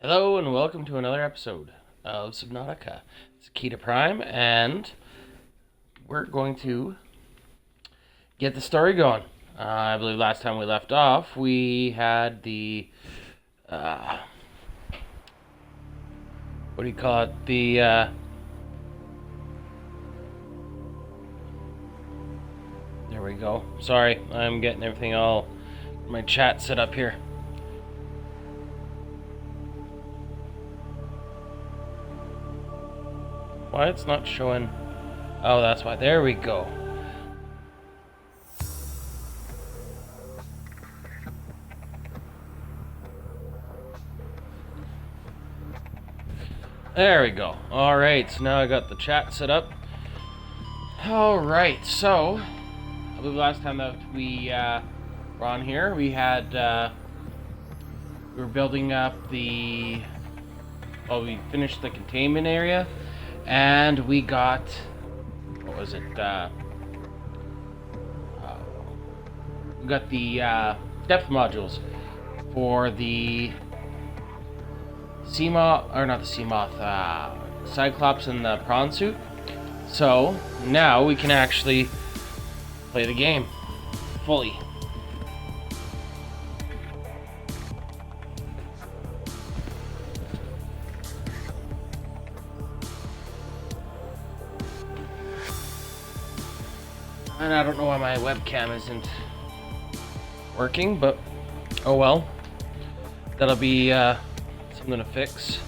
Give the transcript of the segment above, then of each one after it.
Hello and welcome to another episode of Subnautica. It's Kita Prime, and we're going to get the story going. I believe last time we left off, we had the what do you call it? There we go. Sorry, I'm getting everything all my chat set up here. Why it's not showing? Oh, that's why. There we go. There we go. Alright, so now I got the chat set up. Alright, so I believe last time that we were on here, we had we were building up we finished the containment area, and we got, what was it, we got the depth modules for the Seamoth, or not the Seamoth, Cyclops and the prawn suit. So now we can actually play the game fully. And I don't know why my webcam isn't working, but oh well. That'll be something to fix.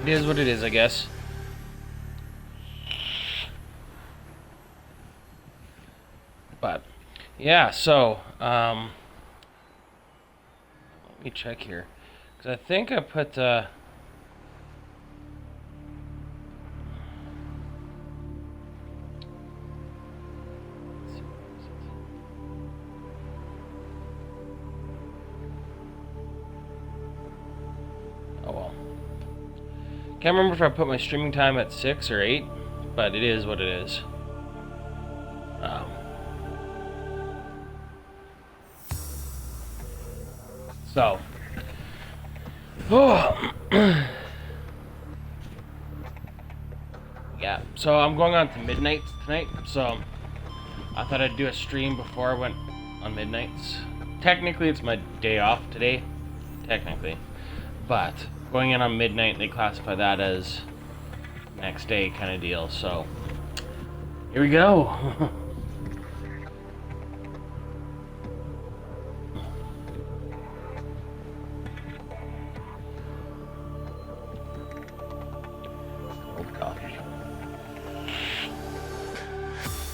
It is what it is, I guess. But yeah, so let me check here, because I think I put oh well. Can't remember if I put my streaming time at 6 or 8, but it is what it is. So, yeah, so I'm going on to midnight tonight, so I thought I'd do a stream before I went on midnights. Technically, it's my day off today, technically, but going in on midnight, they classify that as next day kind of deal, so here we go.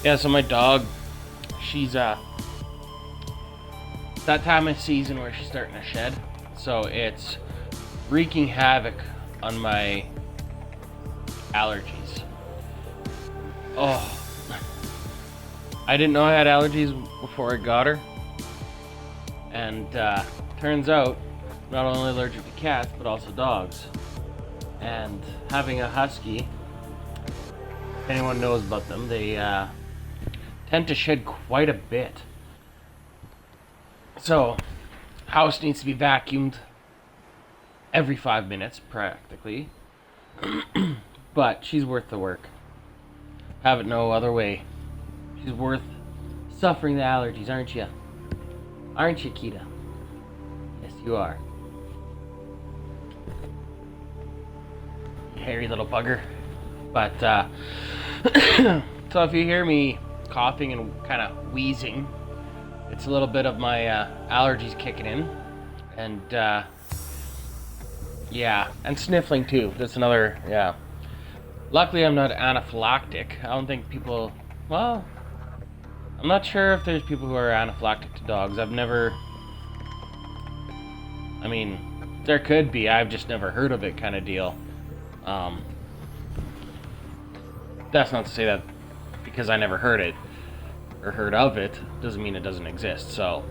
Yeah, so my dog, she's that time of season where she's starting to shed, so it's wreaking havoc on my allergies. Oh, I didn't know I had allergies before I got her, and turns out I'm not only allergic to cats but also dogs. And having a husky, if anyone knows about them, they tend to shed quite a bit. So, house needs to be vacuumed every 5 minutes, practically. But she's worth the work. Have it no other way. She's worth suffering the allergies, aren't you? Aren't you, Kita? Yes, you are. You hairy little bugger. But, so if you hear me coughing and kind of wheezing, it's a little bit of my allergies kicking in, and yeah, and sniffling too. That's another, yeah. Luckily, I'm not anaphylactic. I don't think people, well, I'm not sure if there's people who are anaphylactic to dogs. I've never, I mean, there could be. I've just never heard of it, kind of deal. That's not to say that because I never heard it or heard of it doesn't mean it doesn't exist. So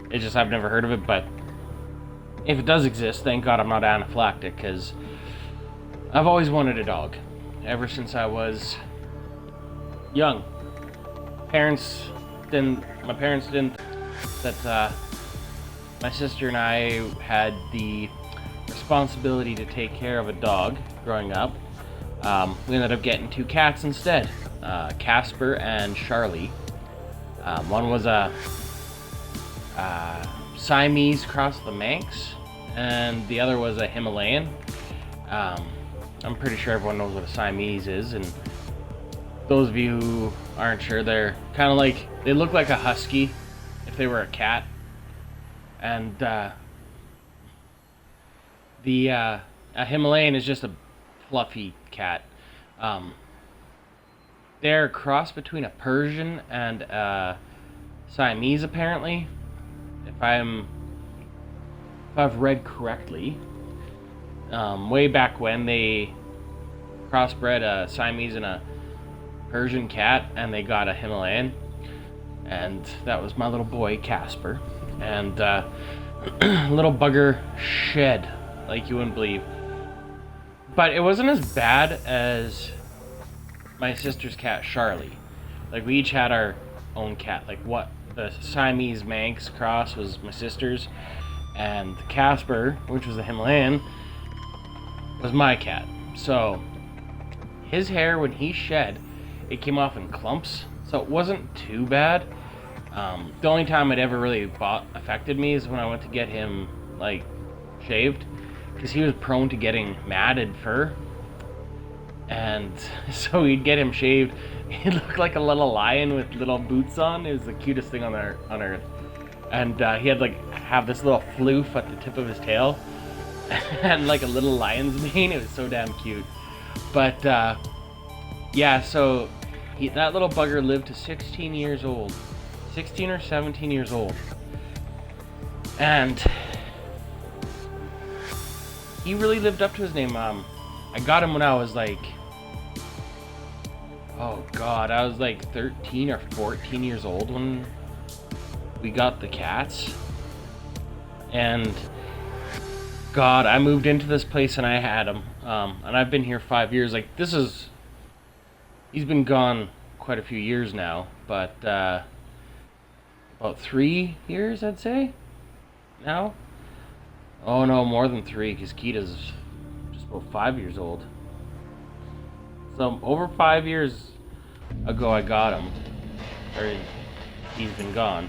it's just I've never heard of it, but if it does exist, thank God I'm not anaphylactic, because I've always wanted a dog ever since I was young. My parents didn't that my sister and I had the responsibility to take care of a dog growing up. We ended up getting 2 cats instead, Casper and Charlie. One was a Siamese cross the Manx, and the other was a Himalayan. I'm pretty sure everyone knows what a Siamese is, and those of you who aren't sure, they're kind of like, they look like a husky if they were a cat. And a Himalayan is just a fluffy cat. They're a cross between a Persian and a Siamese, apparently. If I've read correctly. Way back when, they crossbred a Siamese and a Persian cat, and they got a Himalayan, and that was my little boy Casper. And little bugger shed like you wouldn't believe, but it wasn't as bad as my sister's cat Charlie. Like, we each had our own cat. Like, what the Siamese Manx cross was my sister's, and Casper, which was the Himalayan, was my cat. So his hair, when he shed, it came off in clumps, so it wasn't too bad. The only time it ever really affected me is when I went to get him, like, shaved, because he was prone to getting matted fur, and so we'd get him shaved. He looked like a little lion with little boots on. It was the cutest thing on earth. And he had have this little floof at the tip of his tail, and like a little lion's mane. It was so damn cute. But yeah, so that little bugger lived to 16 years old. 16 or 17 years old. And he really lived up to his name. I got him when I was like, oh god, I was like 13 or 14 years old when we got the cats. And god, I moved into this place and I had him. And I've been here 5 years. Like, he's been gone quite a few years now, but about 3 years, I'd say, now. Oh no, more than 3, because Kita's just about 5 years old. So over 5 years ago I got him, or he's been gone.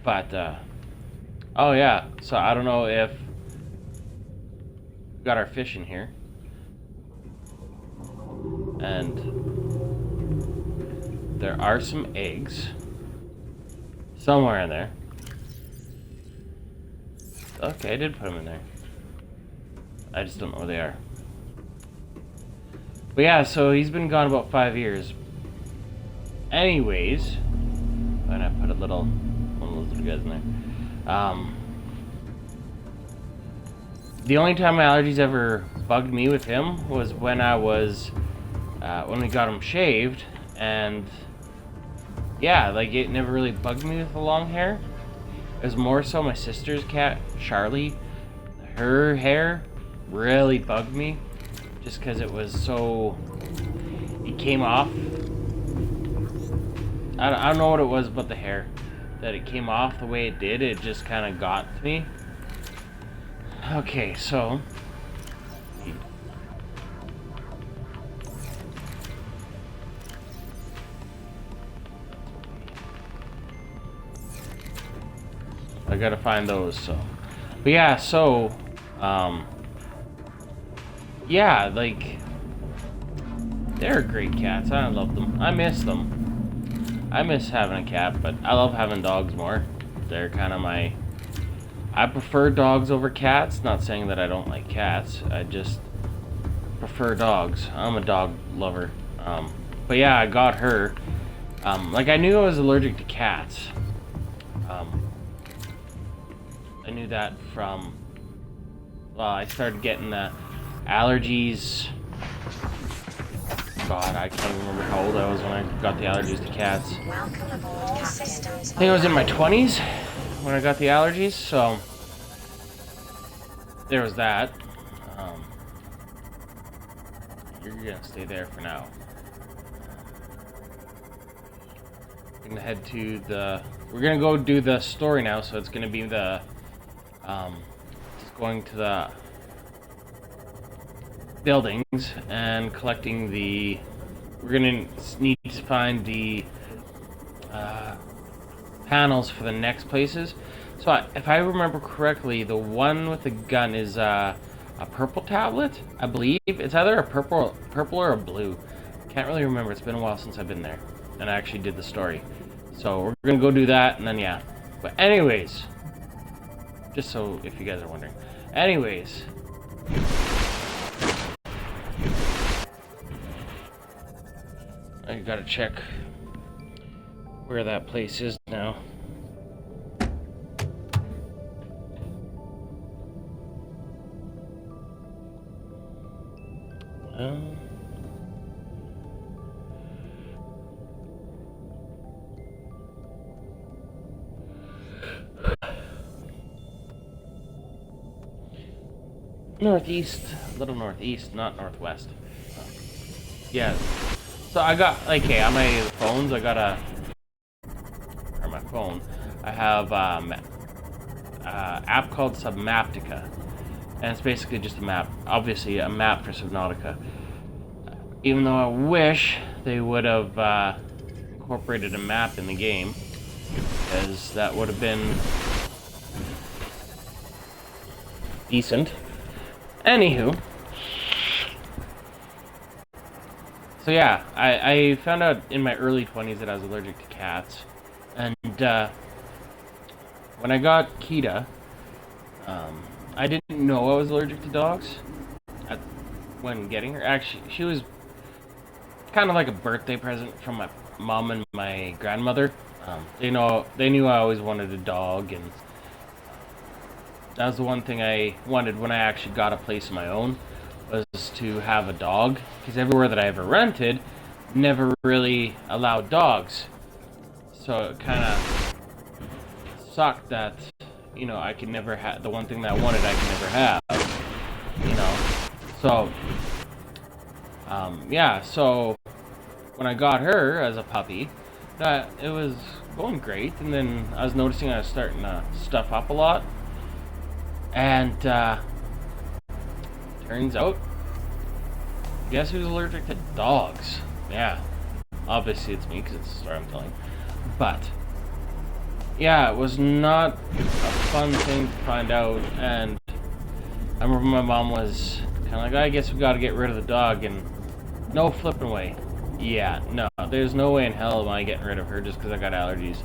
But oh yeah, so I don't know if we got our fish in here, and there are some eggs somewhere in there. Okay, I did put them in there. I just don't know where they are. But yeah, so he's been gone about 5 years. Anyways, and I put one of those little guys in there. The only time my allergies ever bugged me with him was when when we got him shaved, and yeah, like, it never really bugged me with the long hair. It was more so my sister's cat, Charlie. Her hair really bugged me, just because it was so... It came off. I don't know what it was about the hair, that it came off the way it did. It just kind of got to me. Okay, so... I gotta find those, so. But yeah, so, yeah, like, they're great cats. I love them. I miss them. I miss having a cat, but I love having dogs more. They're kind of I prefer dogs over cats. Not saying that I don't like cats. I just prefer dogs. I'm a dog lover. But yeah, I got her. Like, I knew I was allergic to cats. I knew that from, well, I started getting the allergies. God, I can't even remember how old I was when I got the allergies to cats. I think I was in my 20s when I got the allergies, so there was that. You're gonna stay there for now. I'm gonna head to we're gonna go do the story now, so it's gonna be the Just going to the buildings and collecting the... We're gonna need to find the panels for the next places. So if I remember correctly, the one with the gun is a purple tablet, I believe. It's either a purple or a blue. Can't really remember. It's been a while since I've been there, and I actually did the story. So we're gonna go do that, and then yeah. But anyways, just so if you guys are wondering. Anyways. I gotta check where that place is now. Northeast, a little northeast, not northwest. Yeah. So I got, okay, on my phones, I got or my phone, I have app called Subnautica, and it's basically just a map, obviously a map for Subnautica. Even though I wish they would have incorporated a map in the game, because that would have been decent. Anywho, so yeah, I found out in my early 20s that I was allergic to cats, and when I got Kita, I didn't know I was allergic to dogs when getting her. Actually, she was kind of like a birthday present from my mom and my grandmother. They knew I always wanted a dog, and that was the one thing I wanted when I actually got a place of my own, was to have a dog, because everywhere that I ever rented never really allowed dogs. So it kind of sucked that, you know, I could never have the one thing that I wanted. I could never have, you know. So yeah, so when I got her as a puppy, that it was going great, and then I was noticing I was starting to stuff up a lot. And turns out, guess who's allergic to dogs? Yeah, obviously it's me, because it's the story I'm telling. But yeah, it was not a fun thing to find out. And I remember my mom was kind of like, I guess we got to get rid of the dog, and no flipping way. Yeah, no, there's no way in hell am I getting rid of her just because I got allergies.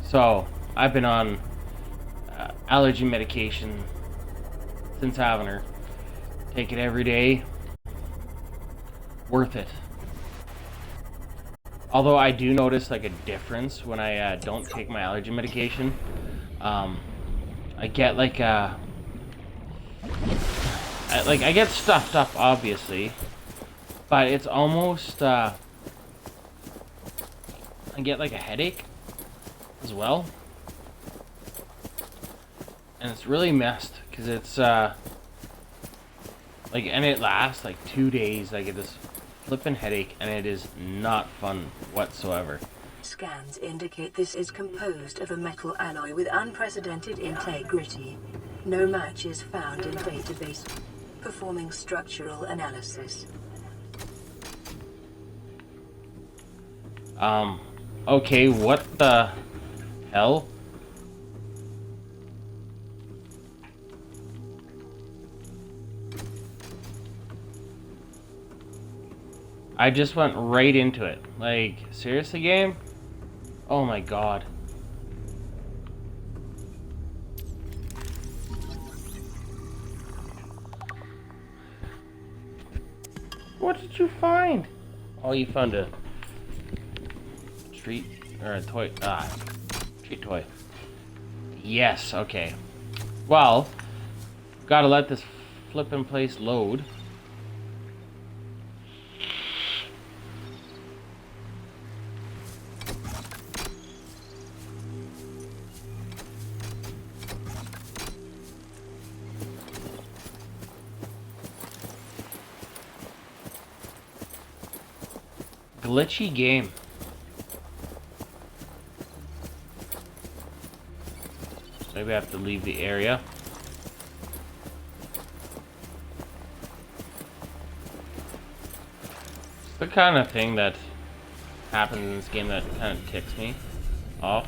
So I've been on allergy medication since having her. Take it every day. Worth it. Although I do notice like a difference when I don't take my allergy medication. I get like I get stuffed up, obviously, but it's almost I get like a headache as well. And it's really messed, because it's, like, and it lasts, like, 2 days. I get this flippin' headache, and it is not fun whatsoever. Scans indicate this is composed of a metal alloy with unprecedented integrity. No match is found in database. Performing structural analysis. Okay, what the hell? I just went right into it. Like, seriously, game? Oh my god. What did you find? Oh, you found a treat, or a toy. Treat toy. Yes, okay. Well, gotta let this flippin' place load. Glitchy game. maybe I have to leave the area. The kind of thing that happens in this game that kind of ticks me off.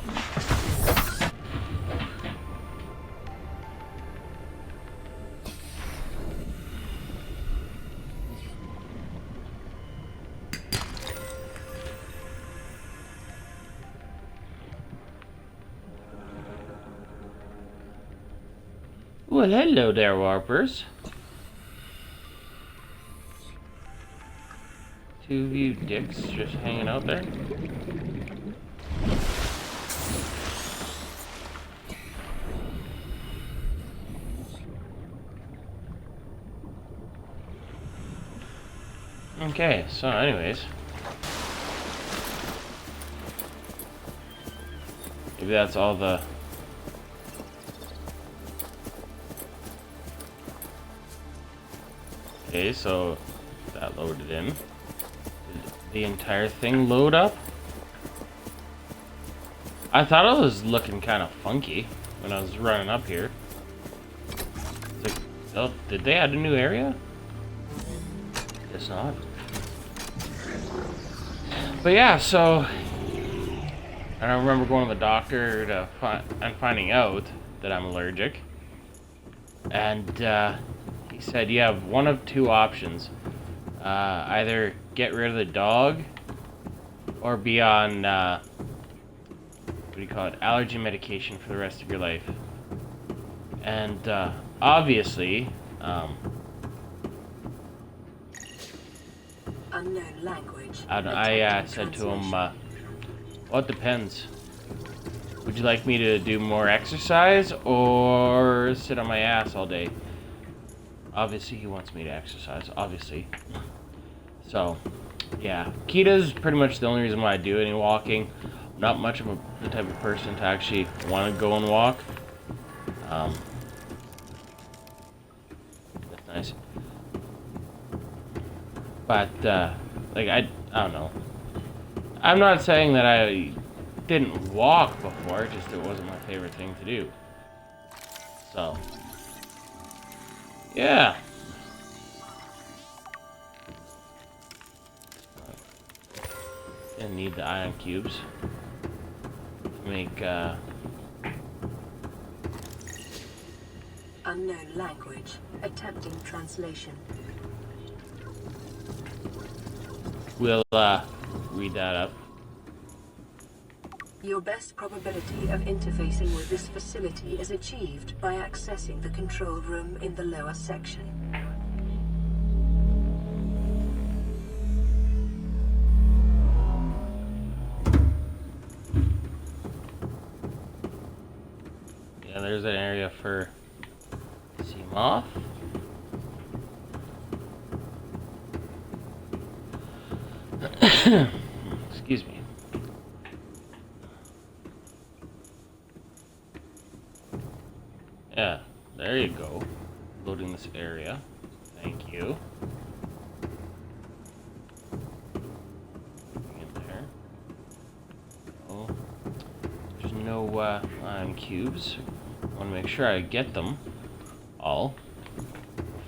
Well, hello there, warpers. Two of you dicks just hanging out there. Okay, so anyways. Maybe that's all the... Okay, so that loaded in. Did the entire thing load up? I thought it was looking kind of funky when I was running up here. It's like, oh, did they add a new area? Guess not. But yeah, so I don't remember going to the doctor and finding out that I'm allergic. And he said you have one of two options. Either get rid of the dog or be on, what do you call it, allergy medication for the rest of your life. And obviously, unknown language. I said to him, well, it depends. Would you like me to do more exercise or sit on my ass all day? Obviously, he wants me to exercise, obviously. So, yeah. Keta's pretty much the only reason why I do any walking. I'm not much of the type of person to actually want to go and walk. That's nice. But, like, I don't know. I'm not saying that I didn't walk before, just it wasn't my favorite thing to do. So, yeah. Gonna need the ion cubes to make, unknown language. Attempting translation. we'll, read that up. Your best probability of interfacing with this facility is achieved by accessing the control room in the lower section. Yeah, there's an area for Seamoth. Excuse me. Yeah, there you go. Loading this area. Thank you. In there. Oh, there's no ion cubes. I want to make sure I get them all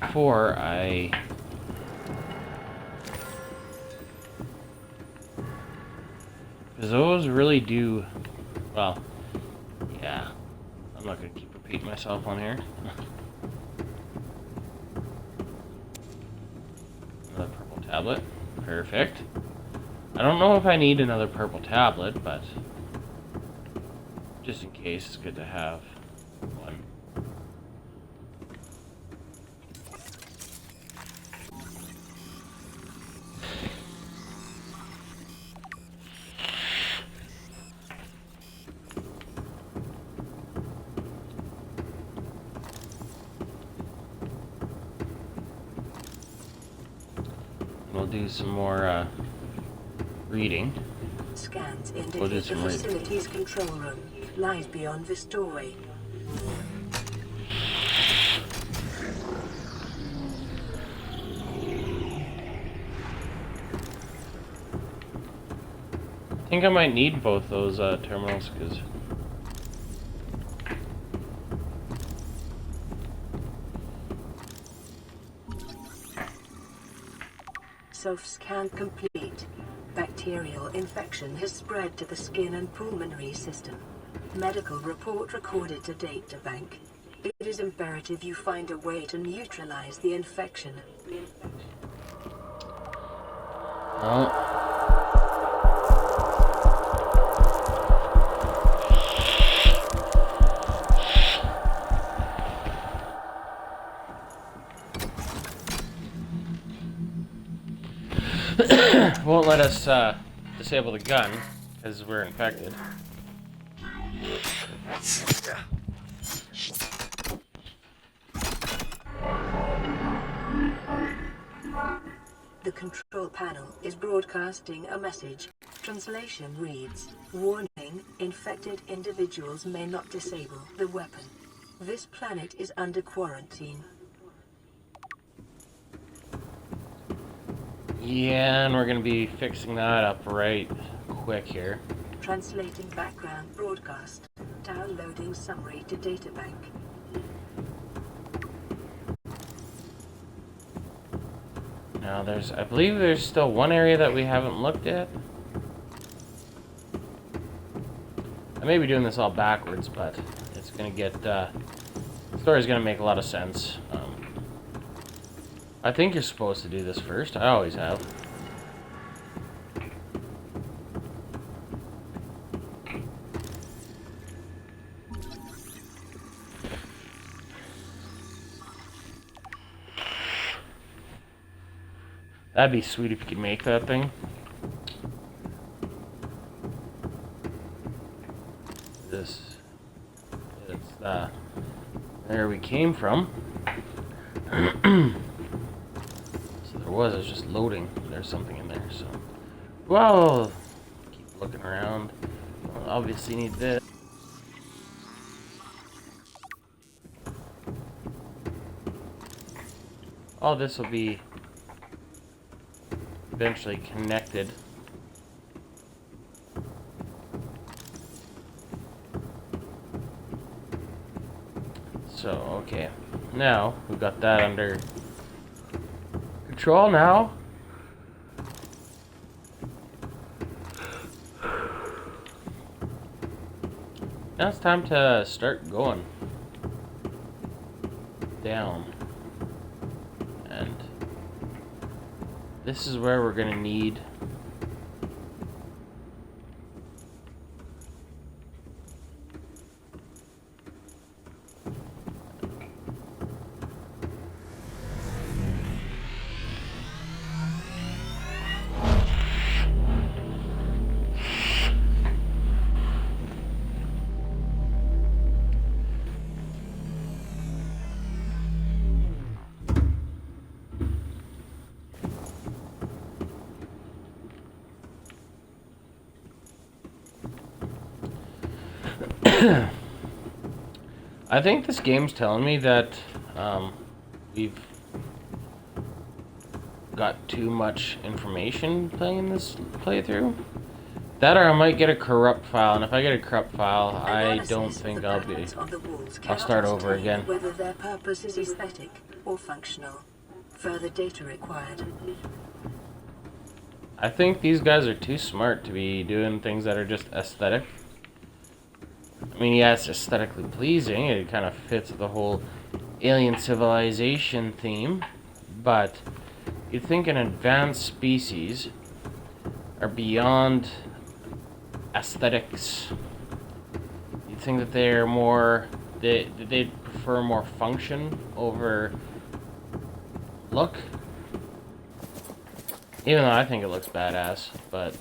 before I... Because those really do... Well, yeah. I'm not going to keep repeating myself on here. Another purple tablet. Perfect. I don't know if I need another purple tablet, but just in case, it's good to have one. We'll do some more reading. Scans We'll indicate do the some reading. facility's control room lies beyond this doorway. I think I might need both those terminals because Self-scan complete. Bacterial infection has spread to the skin and pulmonary system. Medical report recorded to databank. It is imperative you find a way to neutralize the infection. Oh. Won't let us disable the gun because we're infected. The control panel is broadcasting a message. Translation reads, "Warning, infected individuals may not disable the weapon. This planet is under quarantine." Yeah, and we're gonna be fixing that up right quick here. Translating background broadcast. Downloading summary to databank. Now I believe there's still one area that we haven't looked at. I may be doing this all backwards, but it's gonna get, the story's gonna make a lot of sense. I think you're supposed to do this first. I always have. That'd be sweet if you could make that thing. This is there we came from. So I was just loading. There's something in there, so well, keep looking around. We'll obviously need this. All this will be eventually connected. So, okay. Now, we've got that under control now. Now it's time to start going down. And this is where we're gonna need I think this game's telling me that we've got too much information playing this playthrough. That or I might get a corrupt file, and if I get a corrupt file, I don't think I'll start over again. Whether their purpose is aesthetic or functional. Further data required. I think these guys are too smart to be doing things that are just aesthetic. I mean, yeah, it's aesthetically pleasing. It kind of fits the whole alien civilization theme. But you'd think an advanced species are beyond aesthetics. You'd think that they're more... They'd prefer more function over look. Even though I think it looks badass, but...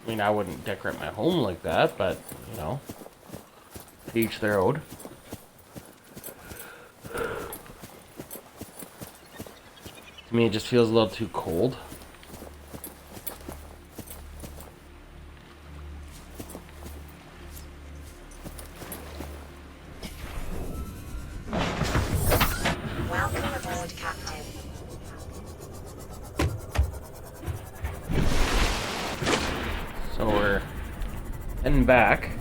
I mean, I wouldn't decorate my home like that, but, you know, to each their own. To me, it just feels a little too cold. Welcome aboard, Captain. So we're heading back.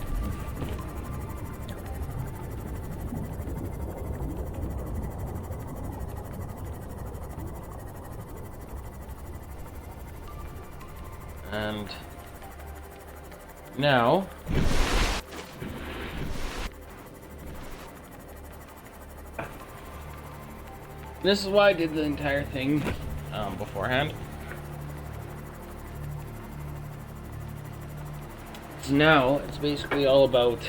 Now, this is why I did the entire thing beforehand. So now, it's basically all about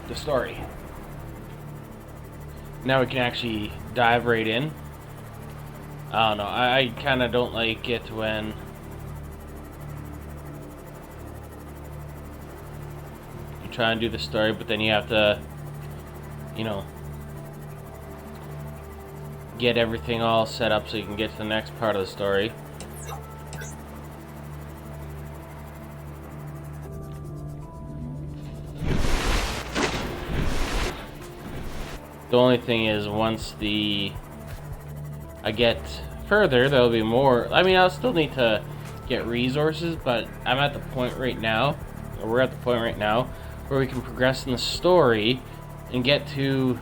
the story. Now we can actually dive right in. I don't know, I kind of don't like it when you try and do the story, but then you have to, you know, get everything all set up so you can get to the next part of the story. The only thing is, once I get further, there'll be more. I mean, I'll still need to get resources, but I'm at the point right now, or we're at the point right now, where we can progress in the story and get to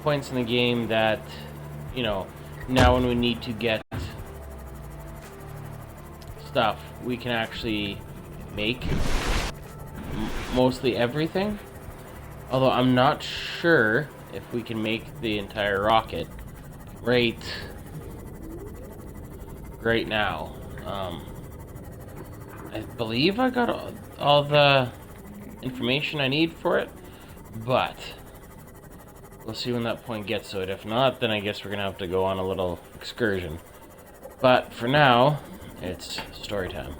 points in the game that, you know, now when we need to get stuff, we can actually make mostly everything. Although I'm not sure if we can make the entire rocket right now. I believe I got all the information I need for it, but we'll see when that point gets to it. If not, then I guess we're gonna have to go on a little excursion. But for now, it's story time.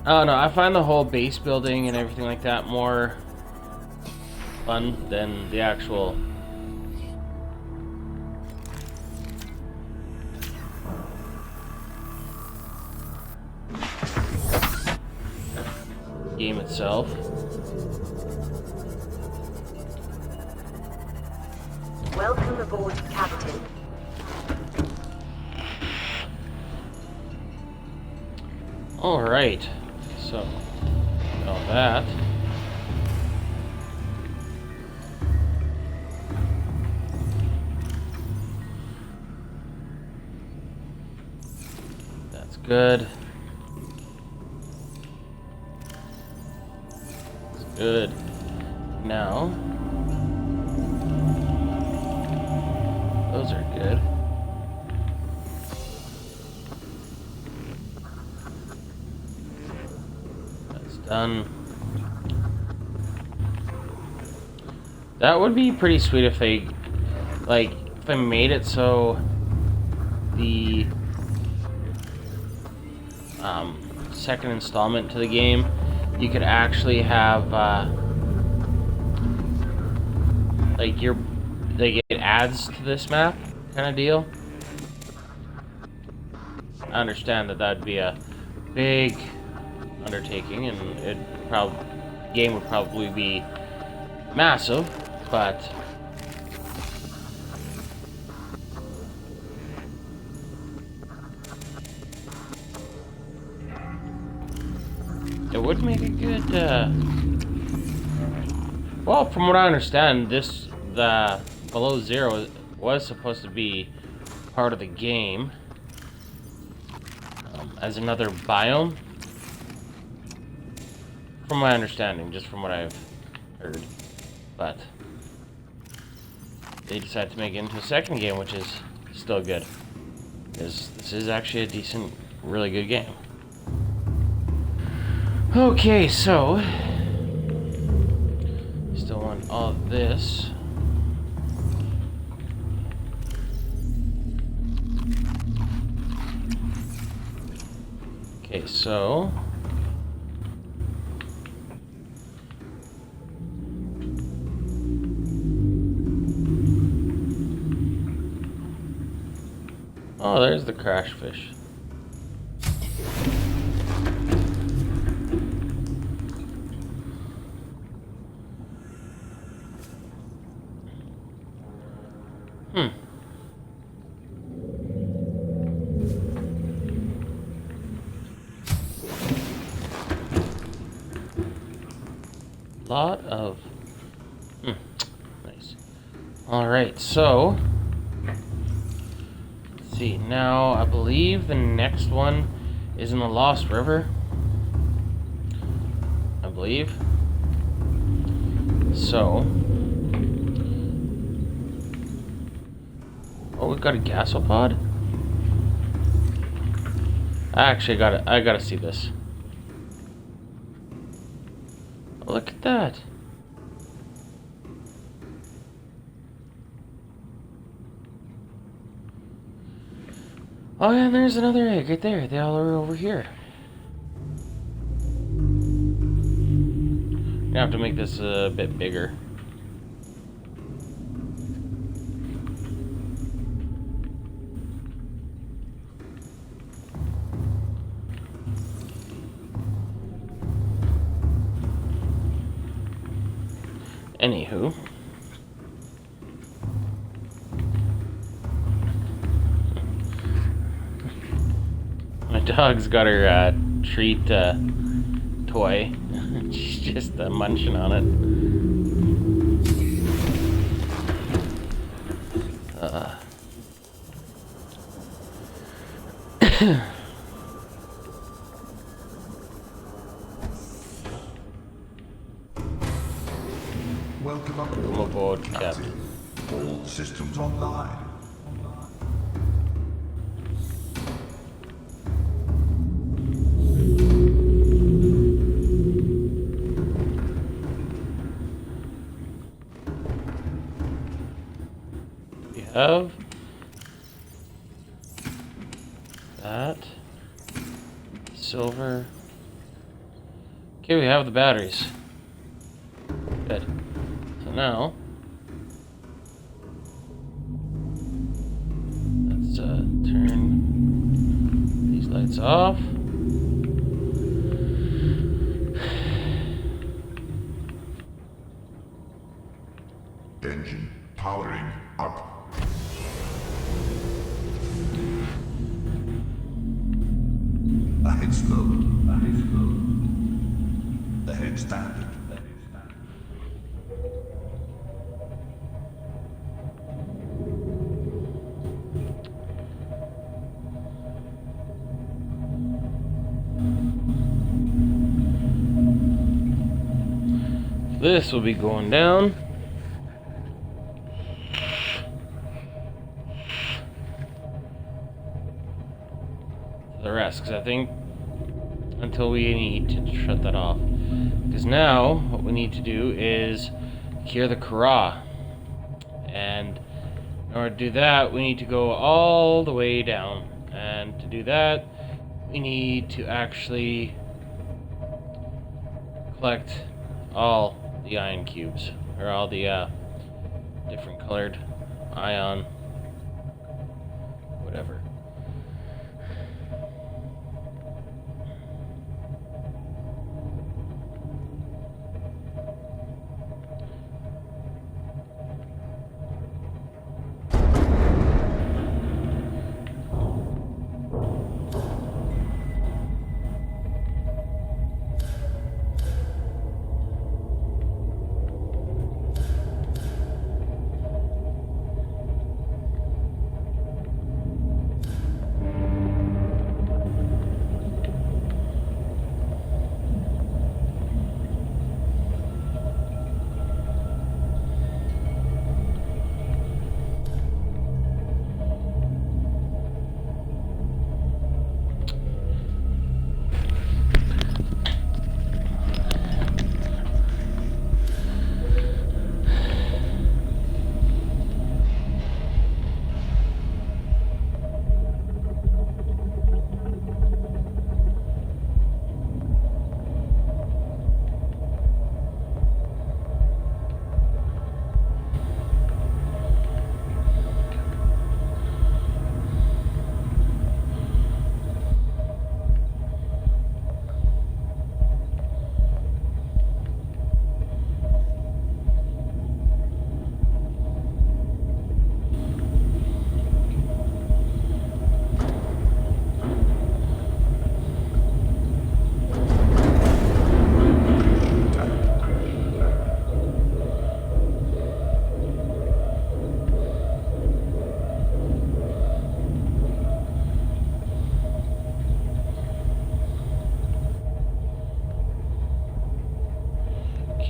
I don't know, I find the whole base building and everything like that more fun than the actual game itself. Welcome aboard, Captain. Alright, so all that. That's good. That's good. Now, those are good. That's done. That would be pretty sweet if they, like, if they made it so the second installment to the game, you could actually have like they get adds to this map kind of deal. I understand that that'd be a big undertaking, and game would probably be massive, but it would make a good well, from what I understand, the Below Zero was supposed to be part of the game as another biome, from my understanding, just from what I've heard. But they decided to make it into a second game, which is still good, because this is actually a decent, really good game. Okay, so still want all of this. Okay, so oh, there's the crash fish. Lot of nice. All right, so see. Now, I believe the next one is in the Lost River. I believe. So. Oh, we've got a gasopod? I gotta see this. Oh, look at that. Oh yeah, and there's another egg right there. They all are over here. I have to make this a bit bigger. Anywho. My dog's got her treat toy. She's just munching on it. Welcome aboard, Captain. All systems online. We have that silver. Okay, we have the batteries. Good. So now let's turn these lights off. Engine powering up. Ahead slow. Ahead slow. The headstand. This will be going down. The rest, because I think until we need to shut that off. Because now what we need to do is cure the Kara, and in order to do that, we need to go all the way down. And to do that, we need to actually collect all the ion cubes, or all the different colored ion, whatever.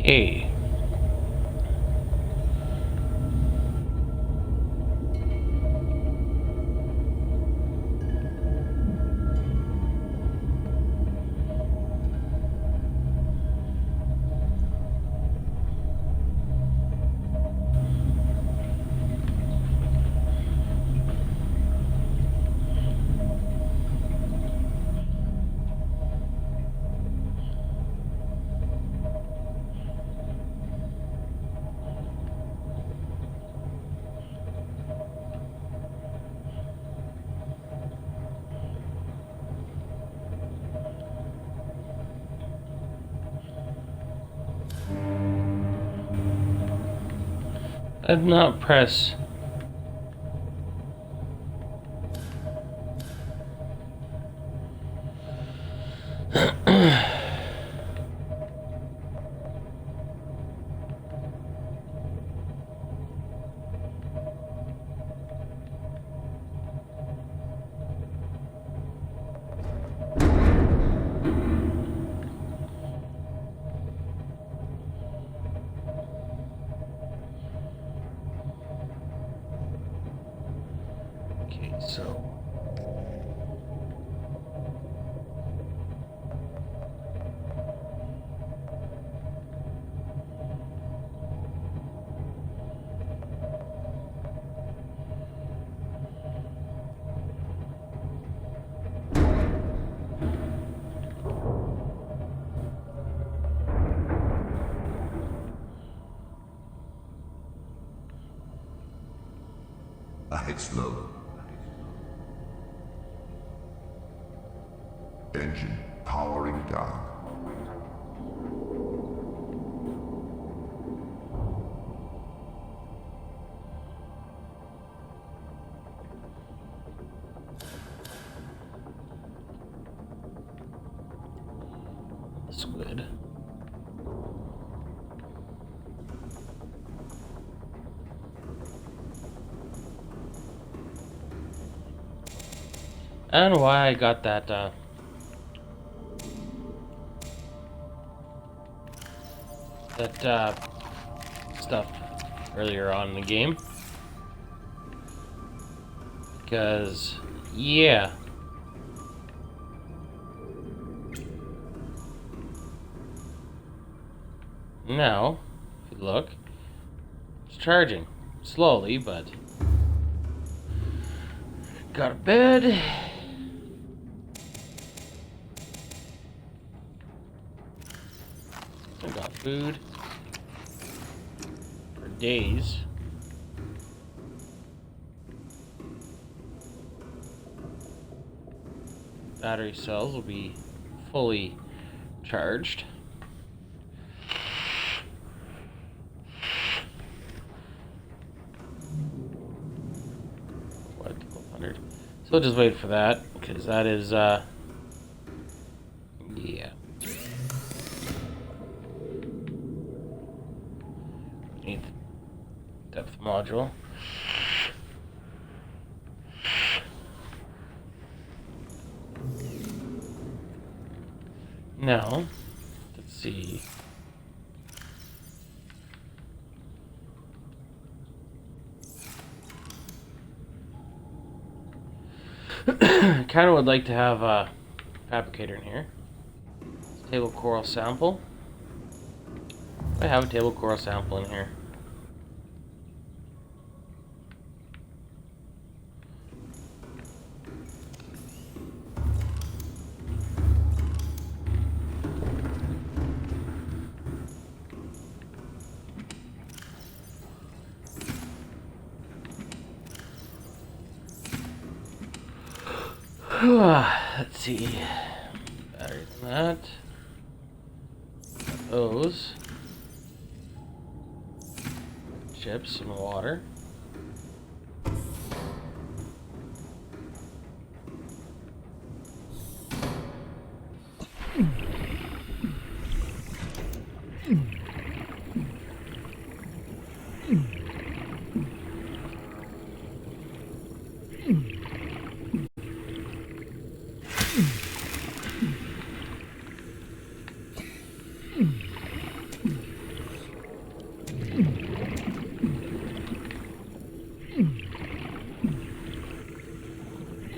Okay. I did not press. Okay, so. Explode. Engine powering down. Squid. I don't know why I got that stuff earlier on in the game. Because, yeah. Now, if you look, it's charging. Slowly, but... Got a bed. I got food. For days. Battery cells will be fully charged. What? 1200. So we'll just wait for that, because that is, yeah. Need depth module. Now, let's see. Kind of would like to have a fabricator in here. Table coral sample. I have a table coral sample in here. Let's see. Batteries in that. Those. Chips and water.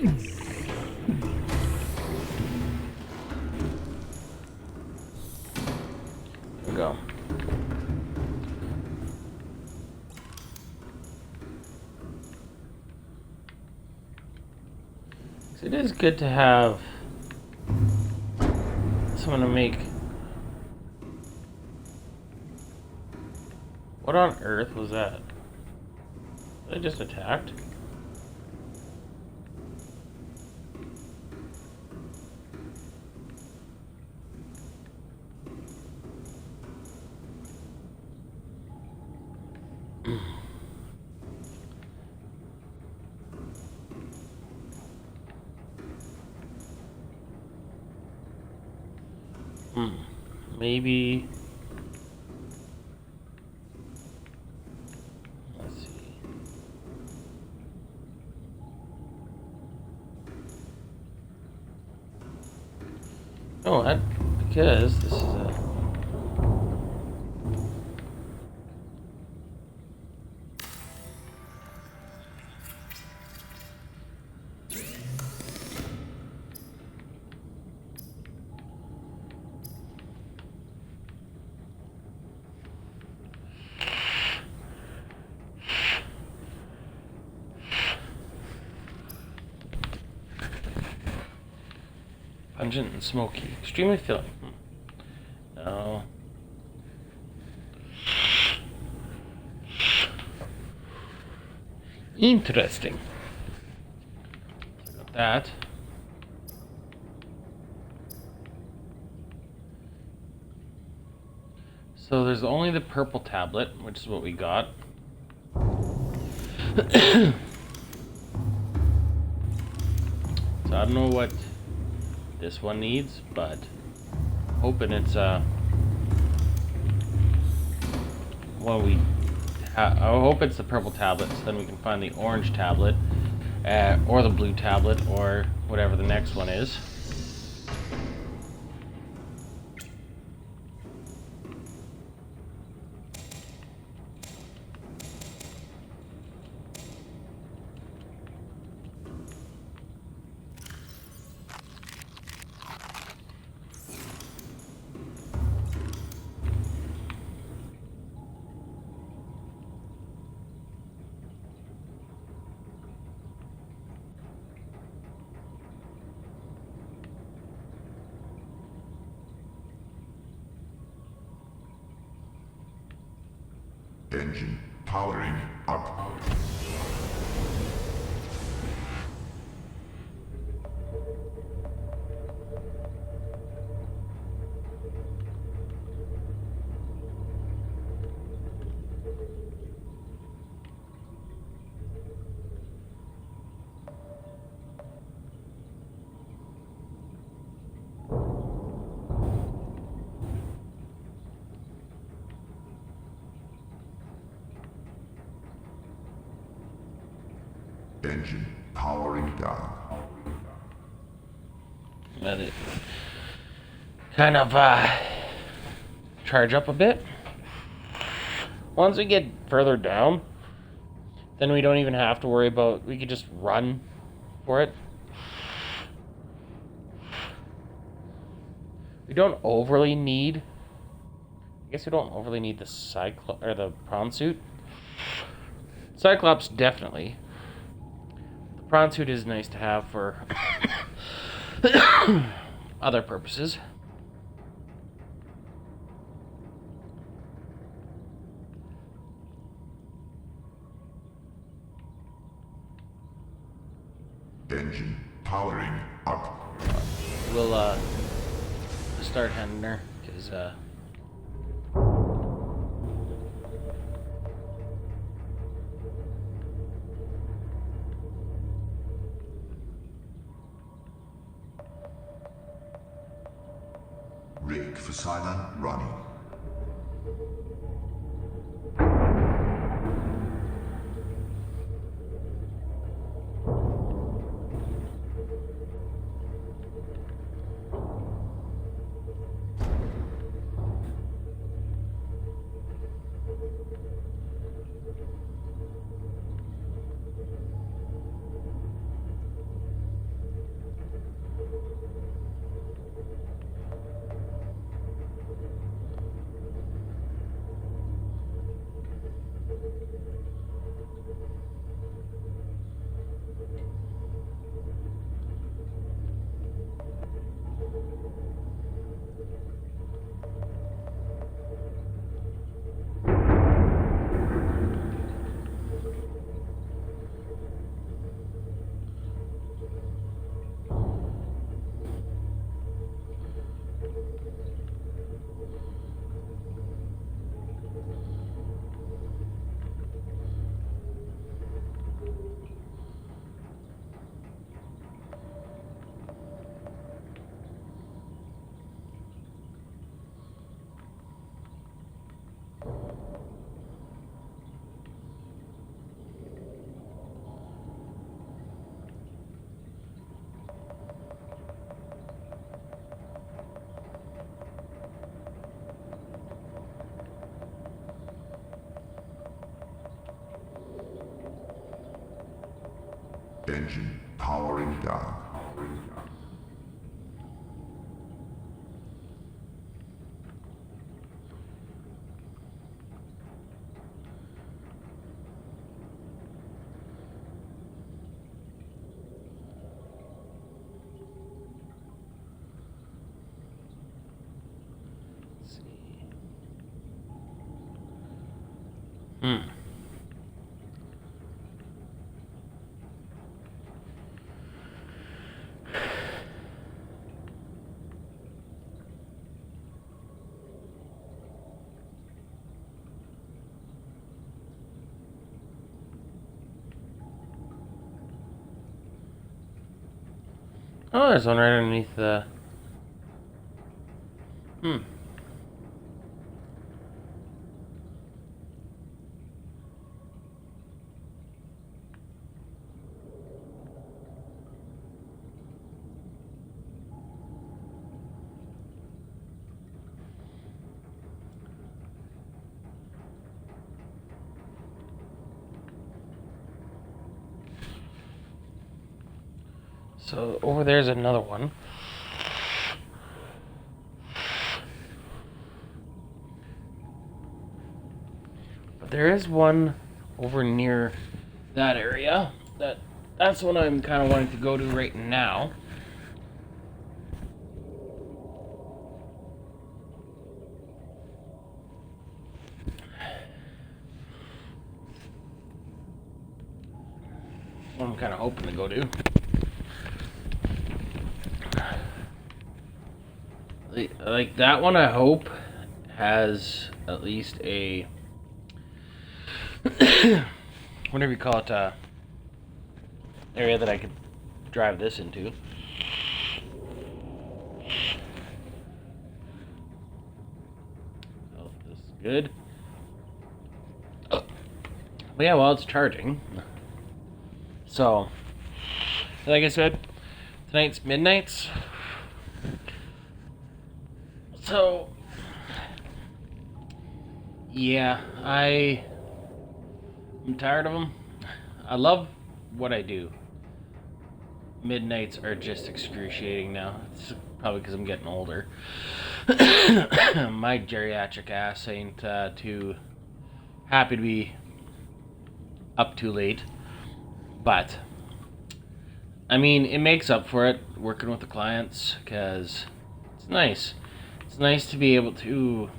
There we go. It is good to have someone to make. What on earth was that? I just attacked? Maybe. Let's see. Oh, that because this is a. Pungent and smoky. Extremely filling. No. Interesting. Got that. So there's only the purple tablet, which is what we got. So I don't know what this one needs, but hoping it's well, I hope it's the purple tablet, so then we can find the orange tablet, or the blue tablet, or whatever the next one is. Engine powering up. Engine powering down. Let it kind of charge up a bit. Once we get further down, then we don't even have to worry about, we could just run for it. We don't overly need, I guess we don't overly need the the prawn suit. Cyclops definitely. The prawn suit is nice to have for other purposes. Engine powering up. We'll start heading there, because Rig for silent running. engine powering down. Let's see. Hmm. Oh, there's one right underneath the... Hmm. So over there's another one. But there is one over near that area. That's what I'm kind of wanting to go to right now. What I'm kind of hoping to go to. Like that one, I hope has at least a whatever you call it, area that I could drive this into. Oh, this is good. Oh. But yeah, well, it's charging. So, like I said, tonight's midnights. So, yeah, I'm tired of them. I love what I do. Midnights are just excruciating now. It's probably because I'm getting older. My geriatric ass ain't too happy to be up too late. But, I mean, it makes up for it working with the clients because it's nice. It's nice to be able to...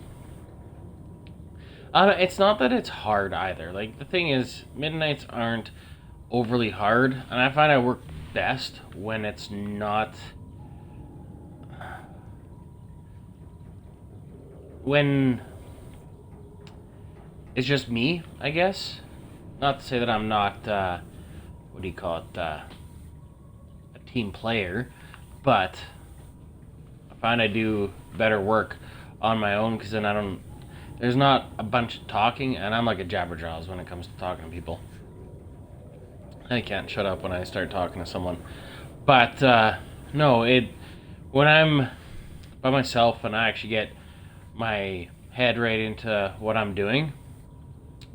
it's not that it's hard either. Like, the thing is, midnights aren't overly hard, and I find I work best when it's not... when it's just me, I guess. Not to say that I'm not, what do you call it, a team player, but I find I do better work on my own because then there's not a bunch of talking, and I'm like a jabberjaws when it comes to talking to people. I can't shut up when I start talking to someone. But, no, when I'm by myself and I actually get my head right into what I'm doing,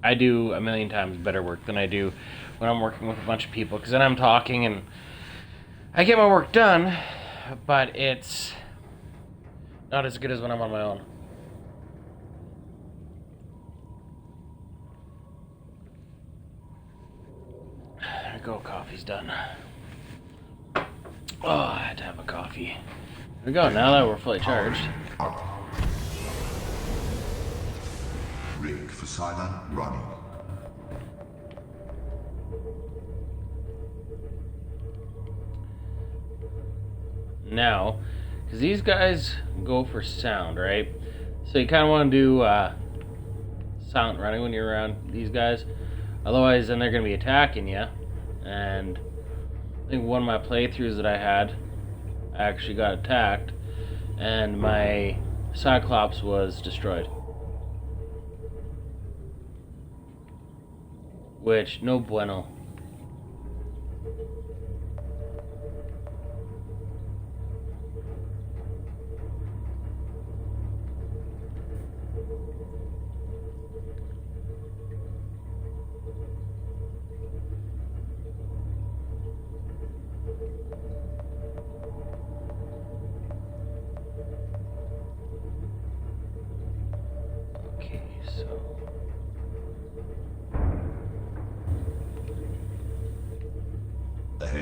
I do a million times better work than I do when I'm working with a bunch of people, because then I'm talking and I get my work done, but it's not as good as when I'm on my own. There we go, coffee's done. Oh, I had to have a coffee. There we go, now that we're fully charged. Rig for silent running. Now, because these guys go for sound, right? So you kind of want to do silent running when you're around these guys. Otherwise, then they're going to be attacking you. And I think one of my playthroughs that I had, I actually got attacked, and my Cyclops was destroyed. Which, no bueno.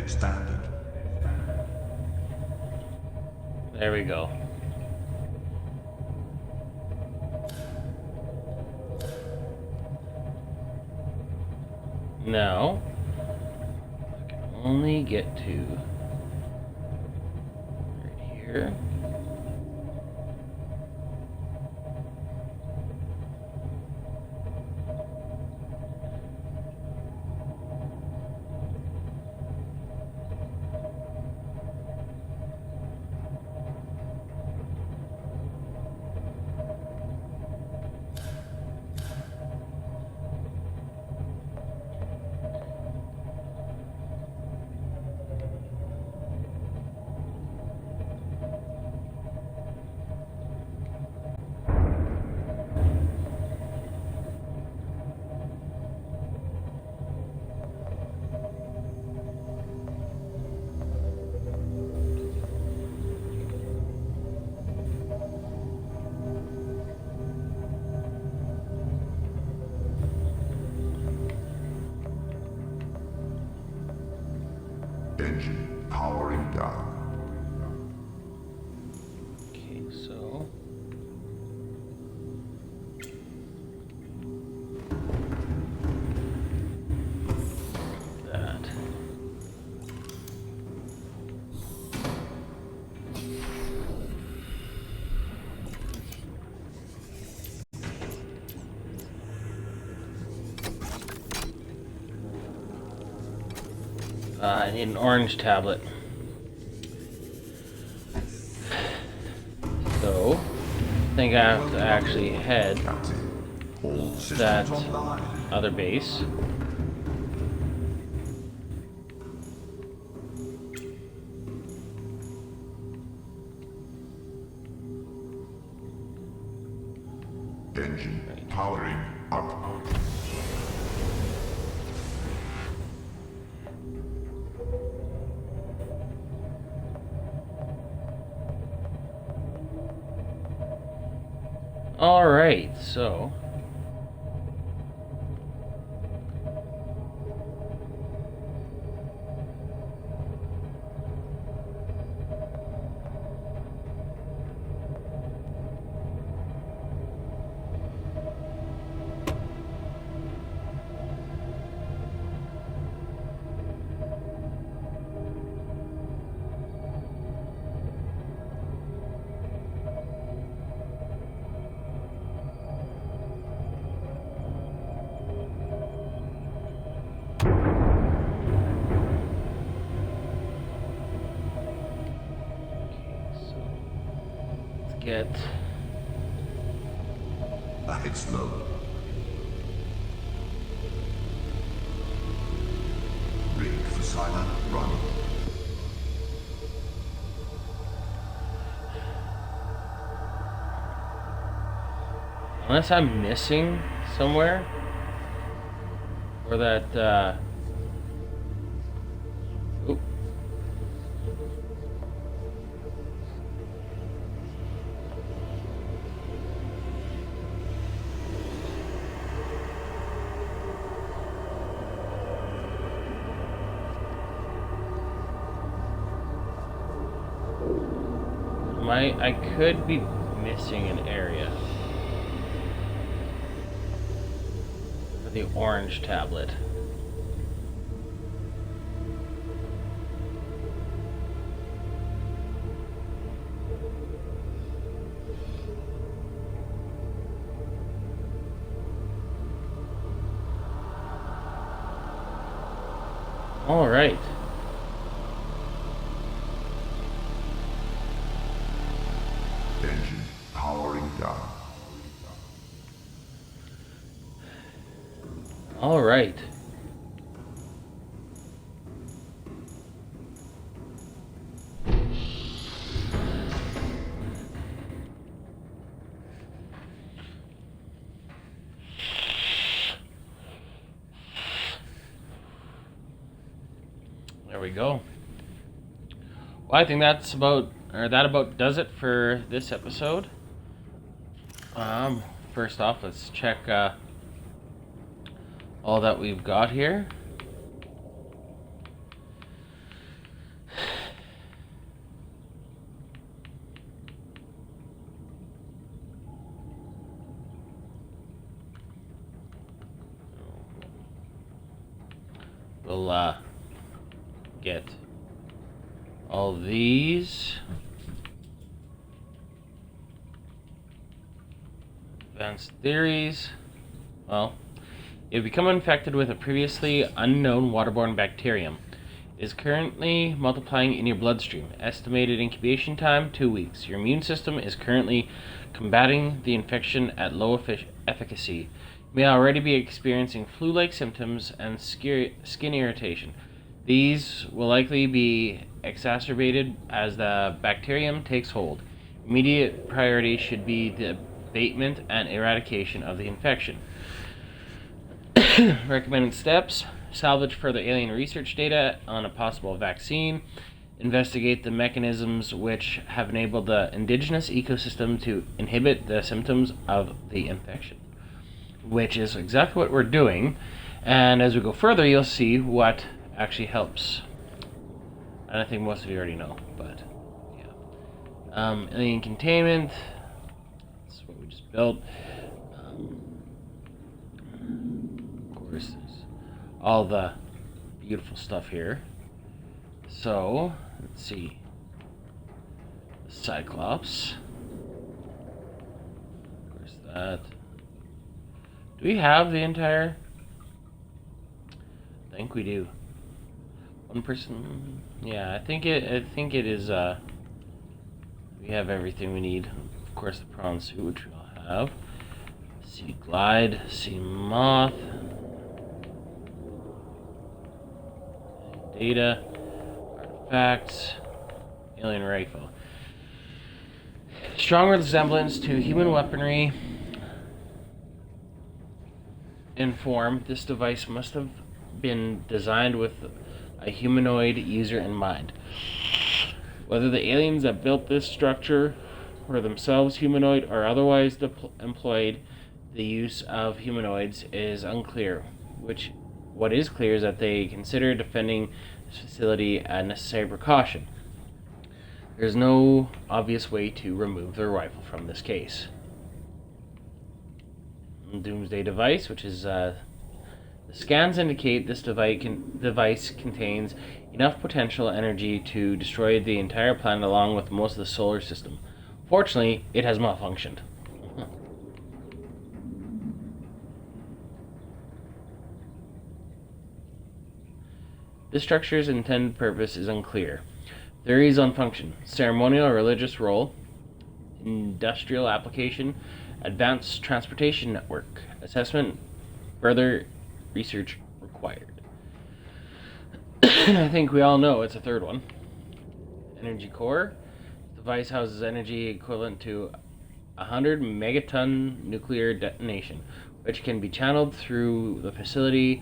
Headstanded. There we go. Now, I can only get to right here. Engine powering down. Okay, so that. I need an orange tablet. So, I think I have to actually head Captain, all to that systems online. other base. Engine powering up. Alright, so get It's low. Rigged for silent run. unless I'm missing somewhere, or that oop. I could be missing an area for the orange tablet. All right. Engine powering down. All right. There we go. Well, I think that about does it for this episode. First off, let's check all that we've got here. we'll get all of these. Advanced theories. Well, you've become infected with a previously unknown waterborne bacterium. It is currently multiplying in your bloodstream. Estimated incubation time 2 weeks. Your immune system is currently combating the infection at low efficacy. You may already be experiencing flu-like symptoms and skin irritation. These will likely be exacerbated as the bacterium takes hold. Immediate priority should be the abatement and eradication of the infection. Recommended steps: salvage further alien research data on a possible vaccine, investigate the mechanisms which have enabled the indigenous ecosystem to inhibit the symptoms of the infection, which is exactly what we're doing. And as we go further, you'll see what actually helps. And I think most of you already know, but yeah. Alien containment. That's what we just built. Of course, there's all the beautiful stuff here. So, let's see. Cyclops. Of course, that. Do we have the entire? I think we do. One person. Yeah, I think it is. We have everything we need. Of course, the prawn suit, which we all have. Sea glide, sea moth. Data, artifacts, alien rifle. Strong resemblance to human weaponry in form, this device must have been designed with a humanoid user in mind. Whether the aliens that built this structure were themselves humanoid or otherwise employed the use of humanoids is unclear. What is clear is that they consider defending this facility a necessary precaution. There's no obvious way to remove their rifle from this case. Doomsday device, which is the scans indicate this device contains enough potential energy to destroy the entire planet along with most of the solar system. Fortunately, it has malfunctioned. This structure's intended purpose is unclear. Theories on function: ceremonial or religious role, industrial application, advanced transportation network, assessment, further research required. I think we all know it's a third one. Energy core. The device houses energy equivalent to 100 megaton nuclear detonation, which can be channeled through the facility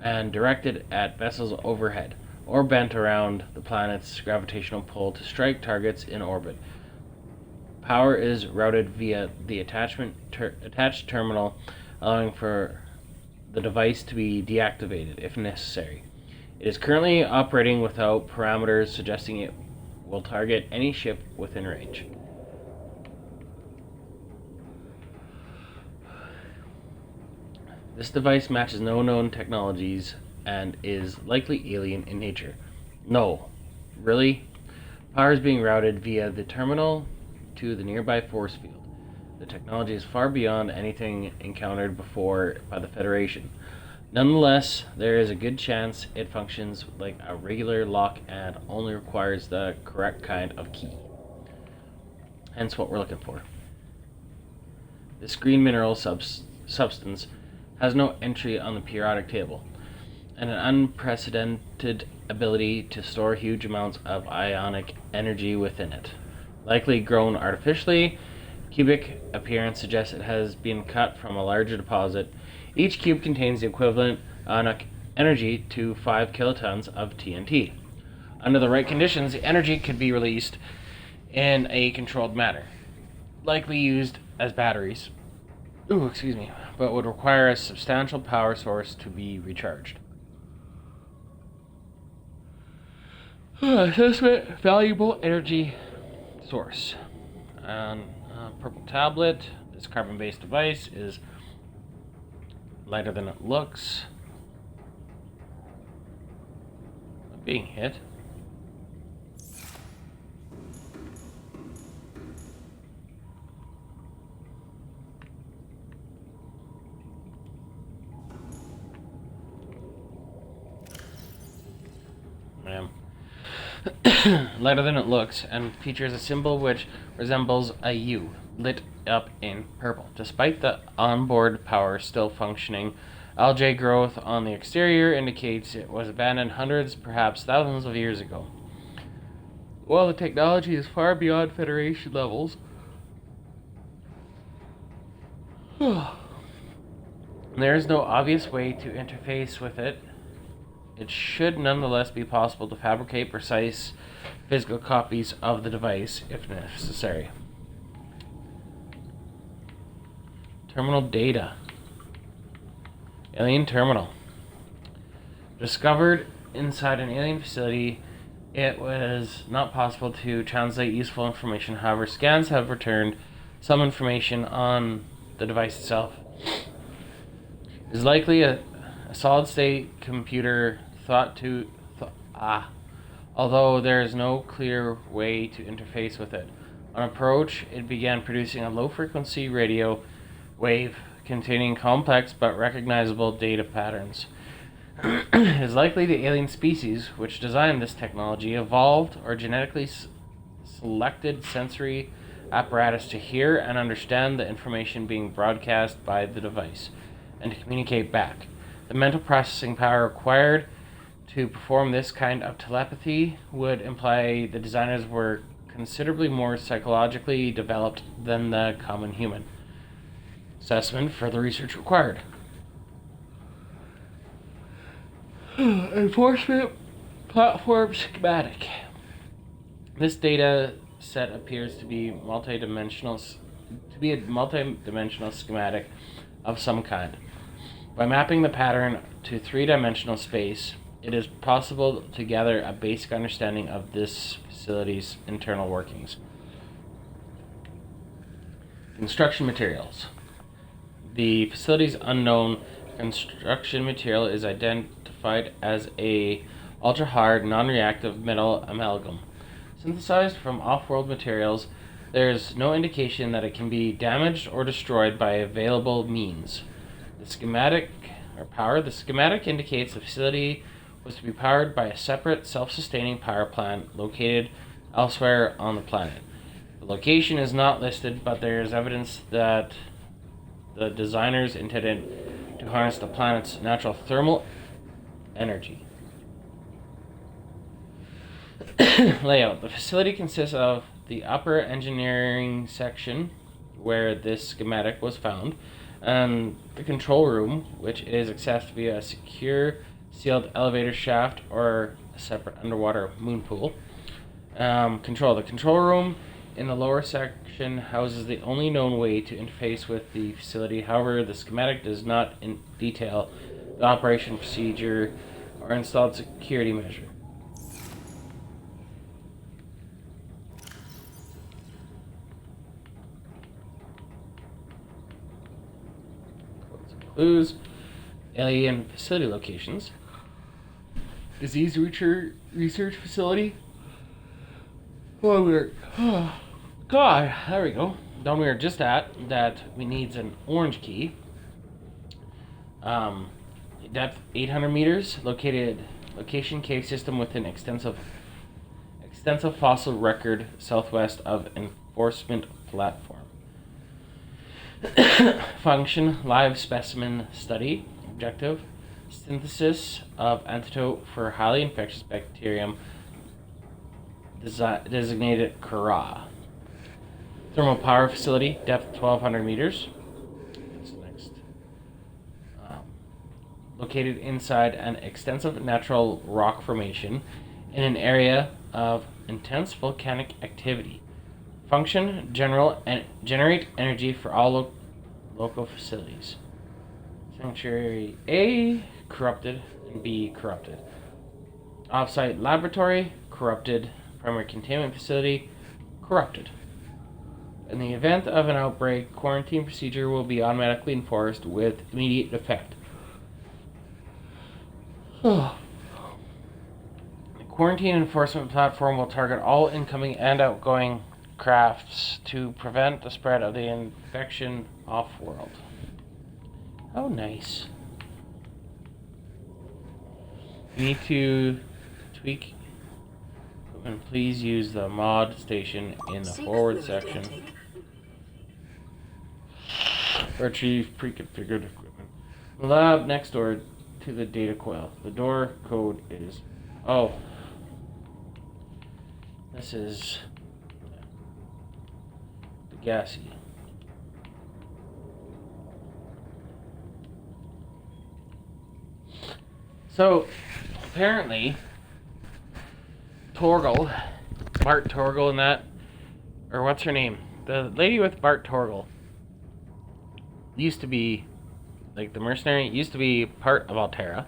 and directed at vessels overhead, or bent around the planet's gravitational pull to strike targets in orbit. Power is routed via the attached terminal, allowing for the device to be deactivated if necessary. It is currently operating without parameters, suggesting it will target any ship within range. This device matches no known technologies and is likely alien in nature. No. Really? Power is being routed via the terminal to the nearby force field. The technology is far beyond anything encountered before by the Federation. Nonetheless, there is a good chance it functions like a regular lock and only requires the correct kind of key. Hence what we're looking for. This green mineral substance has no entry on the periodic table, and an unprecedented ability to store huge amounts of ionic energy within it. Likely grown artificially, cubic appearance suggests it has been cut from a larger deposit. Each cube contains the equivalent ionic energy to 5 kilotons of TNT. Under the right conditions, the energy could be released in a controlled manner, likely used as batteries. But would require a substantial power source to be recharged. Assessment: valuable energy source. Purple tablet. This carbon-based device is lighter than it looks. being hit. Lighter than it looks, and features a symbol which resembles a U, lit up in purple. Despite the onboard power still functioning, algae growth on the exterior indicates it was abandoned hundreds, perhaps thousands of years ago. While the technology is far beyond Federation levels, there is no obvious way to interface with it. It should nonetheless be possible to fabricate precise physical copies of the device if necessary. Terminal data. Alien terminal. Discovered inside an alien facility, it was not possible to translate useful information. However, scans have returned some information on the device itself. It is likely a solid-state computer although there is no clear way to interface with it. On approach, it began producing a low-frequency radio wave containing complex but recognizable data patterns. It is likely the alien species which designed this technology evolved or genetically selected sensory apparatus to hear and understand the information being broadcast by the device and to communicate back. The mental processing power required to perform this kind of telepathy would imply the designers were considerably more psychologically developed than the common human. Assessment, further research required. Enforcement platform schematic. This data set appears to be a multi-dimensional schematic of some kind. By mapping the pattern to three-dimensional space, it is possible to gather a basic understanding of this facility's internal workings. Construction materials. The facility's unknown construction material is identified as a ultra-hard, non-reactive metal amalgam. Synthesized from off-world materials, there is no indication that it can be damaged or destroyed by available means. The schematic indicates the facility was to be powered by a separate, self-sustaining power plant located elsewhere on the planet. The location is not listed, but there is evidence that the designers intended to harness the planet's natural thermal energy. Layout. The facility consists of the upper engineering section, where this schematic was found, and the control room, which is accessed via a secure sealed elevator shaft or a separate underwater moon pool. The control room in the lower section houses the only known way to interface with the facility. However, the schematic does not detail the operation procedure or installed security measure. Clues, alien facility locations, disease research facility. God, there we go. Down we are just at that we needs an orange key. Depth 800 meters. Location cave system with an extensive fossil record southwest of enforcement platform. Function, live specimen study. Objective, synthesis of antidote for highly infectious bacterium designated Kara. Thermal power facility, depth 1200 meters. That's next. Located inside an extensive natural rock formation in an area of intense volcanic activity. Function, generate energy for all local facilities. Sanctuary A, corrupted, and B, corrupted. Offsite laboratory, corrupted. Primary containment facility, corrupted. In the event of an outbreak, quarantine procedure will be automatically enforced with immediate effect. The Quarantine enforcement platform will target all incoming and outgoing crafts to prevent the spread of the infection off-world. Oh, nice. You need to tweak and please use the mod station in the forward section. Retrieve pre-configured equipment. The lab next door to the data coil. The door code is... Oh. This is... the gassy. So, apparently, Torgal, Bart Torgal and that, or what's her name? The lady with Bart Torgal used to be, like the mercenary, used to be part of Altera.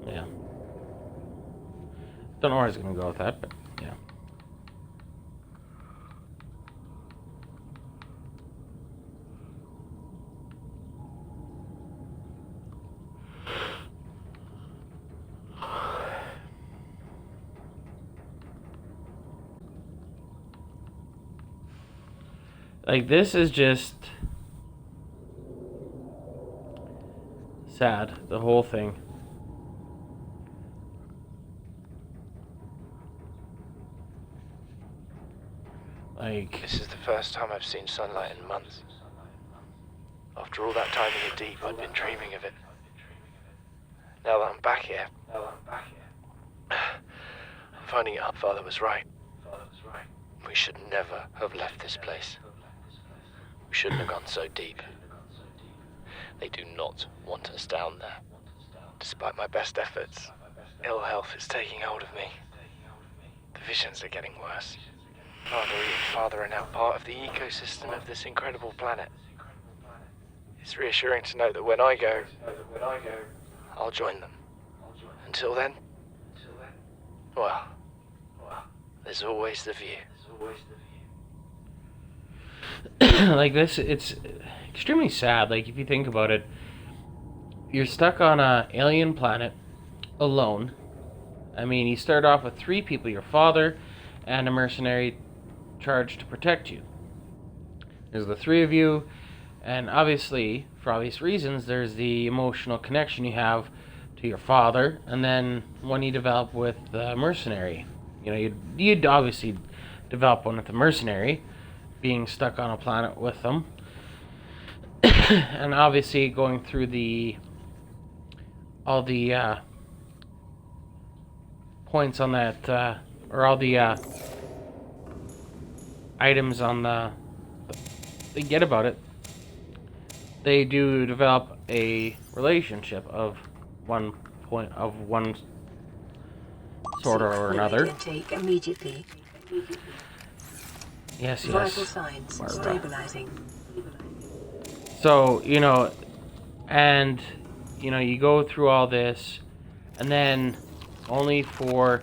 Yeah. Don't know where I was going to go with that, but yeah. Like, this is just sad, the whole thing. Like, this is the first time I've seen sunlight in months. After all that time in the deep, I'd been dreaming of it. Now that I'm back here, I'm finding out Father was right. We should never have left this place. We shouldn't have gone so deep. They do not want us down there. Despite my best efforts, ill health is taking hold of me. The visions are getting worse. Father are now part of the ecosystem of this incredible planet. It's reassuring to know that when I go, I'll join them. Until then, well, there's always the view. like this, it's extremely sad. Like, if you think about it, you're stuck on a alien planet alone. I mean, you start off with 3 people, your father and a mercenary charged to protect you. There's the 3 of you, and obviously, for obvious reasons, there's the emotional connection you have to your father, and then one you develop with the mercenary. You know, you'd obviously develop one with the mercenary, being stuck on a planet with them. And obviously going through all the points on that, or all the items on they get about it. They do develop a relationship of one sort or another. Intake immediately. Yes, Vital signs stabilizing. So, you know, and, you know, you go through all this, and then only for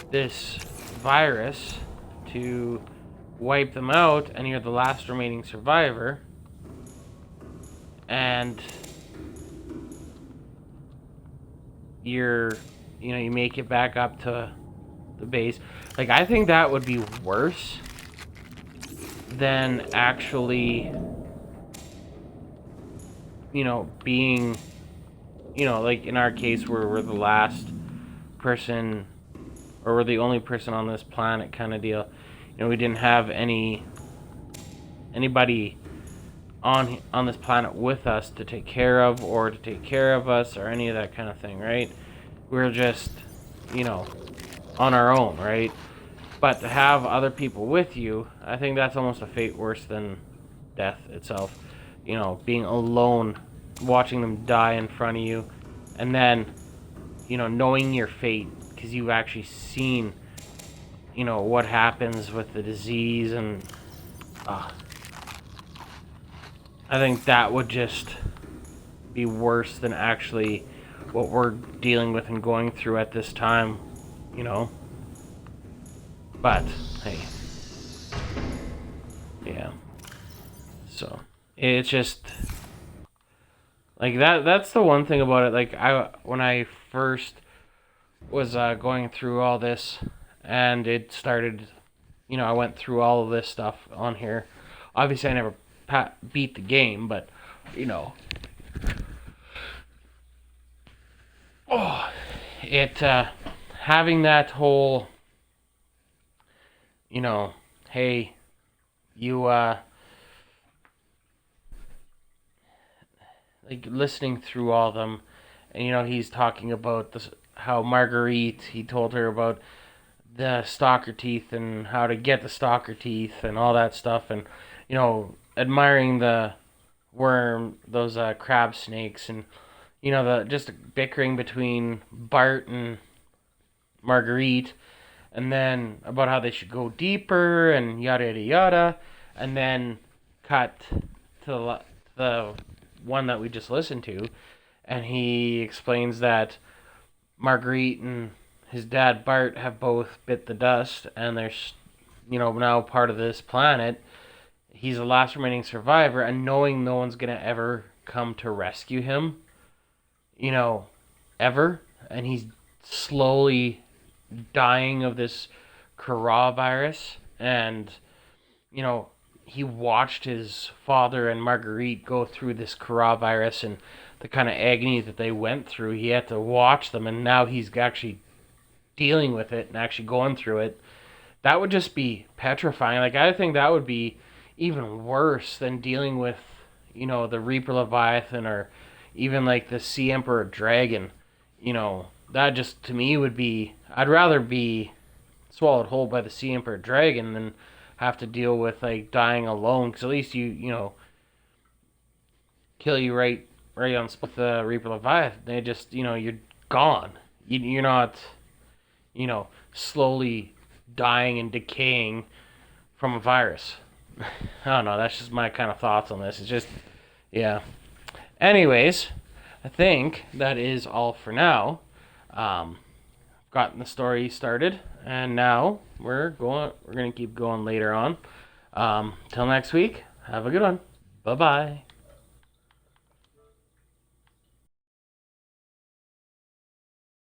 this virus to wipe them out, and you're the last remaining survivor, and you make it back up to the base. Like, I think that would be worse than actually, you know, being, you know, like in our case where we're the last person, or we're the only person on this planet kind of deal. You know, we didn't have anybody on this planet with us to take care of, or to take care of us, or any of that kind of thing, right? We're just, you know, on our own, right? But to have other people with you, I think that's almost a fate worse than death itself. You know, being alone, watching them die in front of you, and then, you know, knowing your fate, because you've actually seen, you know, what happens with the disease, and I think that would just be worse than actually what we're dealing with and going through at this time, you know. But hey, yeah. So it's just like that. That's the one thing about it. Like, when I first was going through all this, and it started. I went through all of this stuff on here. Obviously, I never beat the game, but it having that whole, hey, you like listening through all of them, and he's talking about this, how Marguerite, he told her about the stalker teeth and how to get the stalker teeth and all that stuff, and admiring the worm, those crab snakes, and the just bickering between Bart and Marguerite, and then about how they should go deeper and yada yada yada, and then cut to the one that we just listened to, and he explains that Marguerite and his dad Bart have both bit the dust, and they're now part of this planet. He's the last remaining survivor, and knowing no one's gonna ever come to rescue him, ever, and he's slowly dying of this coronavirus, and he watched his father and Marguerite go through this coronavirus and the kind of agony that they went through. He had to watch them, and now he's actually dealing with it and actually going through it. That would just be petrifying. Like, I think that would be even worse than dealing with, the Reaper Leviathan, or even like the Sea Emperor Dragon. That just, to me, would be, I'd rather be swallowed whole by the Sea Emperor Dragon than have to deal with like dying alone, because at least kill you right on spot with the Reaper Leviathan. They just, you're gone. You're not, slowly dying and decaying from a virus. I don't know, that's just my kind of thoughts on this. It's just, yeah. Anyways, I think that is all for now. Gotten the story started, and now we're gonna keep going later on. Till next week, have a good one. Bye bye.